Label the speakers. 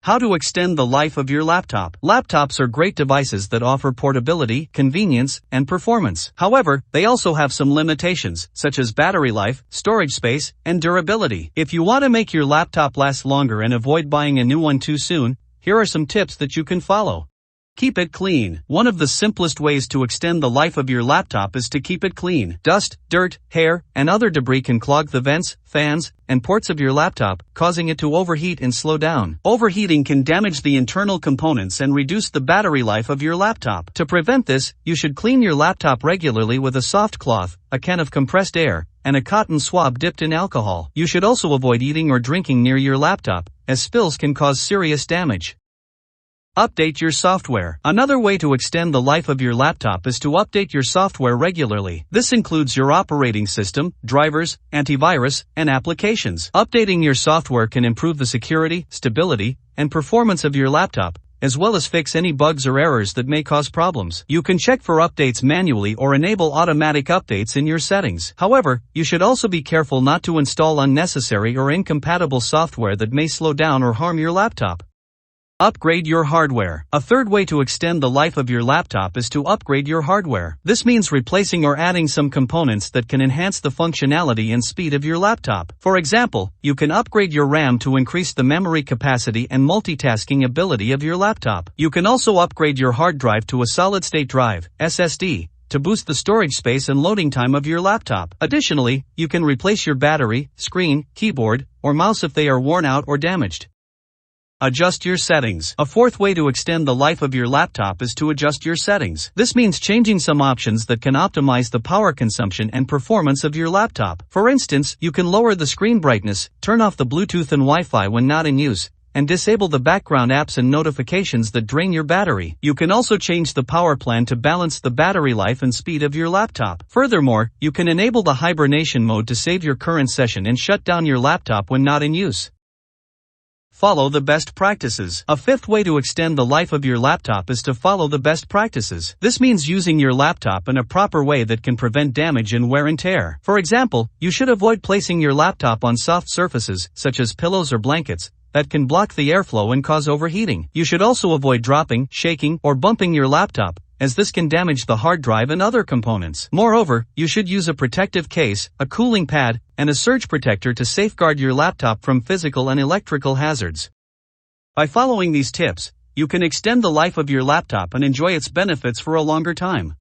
Speaker 1: How to extend the life of your laptop. Laptops are great devices that offer portability, convenience, and performance. However, they also have some limitations, such as battery life, storage space, and durability. If you want to make your laptop last longer and avoid buying a new one too soon, here are some tips that you can follow. Keep it clean. One of the simplest ways to extend the life of your laptop is to keep it clean. Dust, dirt, hair, and other debris can clog the vents, fans, and ports of your laptop, causing it to overheat and slow down. Overheating can damage the internal components and reduce the battery life of your laptop. To prevent this, you should clean your laptop regularly with a soft cloth, a can of compressed air, and a cotton swab dipped in alcohol. You should also avoid eating or drinking near your laptop, as spills can cause serious damage. Update your software. Another way to extend the life of your laptop is to update your software regularly. This includes your operating system, drivers, antivirus, and applications. Updating your software can improve the security, stability, and performance of your laptop, as well as fix any bugs or errors that may cause problems. You can check for updates manually or enable automatic updates in your settings. However, you should also be careful not to install unnecessary or incompatible software that may slow down or harm your laptop. Upgrade your hardware. A third way to extend the life of your laptop is to upgrade your hardware. This means replacing or adding some components that can enhance the functionality and speed of your laptop. For example, you can upgrade your RAM to increase the memory capacity and multitasking ability of your laptop. You can also upgrade your hard drive to a solid-state drive, SSD, to boost the storage space and loading time of your laptop. Additionally, you can replace your battery, screen, keyboard, or mouse if they are worn out or damaged. Adjust your settings. A fourth way to extend the life of your laptop is to adjust your settings. This means changing some options that can optimize the power consumption and performance of your laptop. For instance, you can lower the screen brightness, turn off the Bluetooth and Wi-Fi when not in use, and disable the background apps and notifications that drain your battery. You can also change the power plan to balance the battery life and speed of your laptop. Furthermore, you can enable the hibernation mode to save your current session and shut down your laptop when not in use. Follow the best practices. A fifth way to extend the life of your laptop is to follow the best practices. This means using your laptop in a proper way that can prevent damage and wear and tear. For example, you should avoid placing your laptop on soft surfaces, such as pillows or blankets, that can block the airflow and cause overheating. You should also avoid dropping, shaking, or bumping your laptop, as this can damage the hard drive and other components. Moreover, you should use a protective case, a cooling pad, and a surge protector to safeguard your laptop from physical and electrical hazards. By following these tips, you can extend the life of your laptop and enjoy its benefits for a longer time.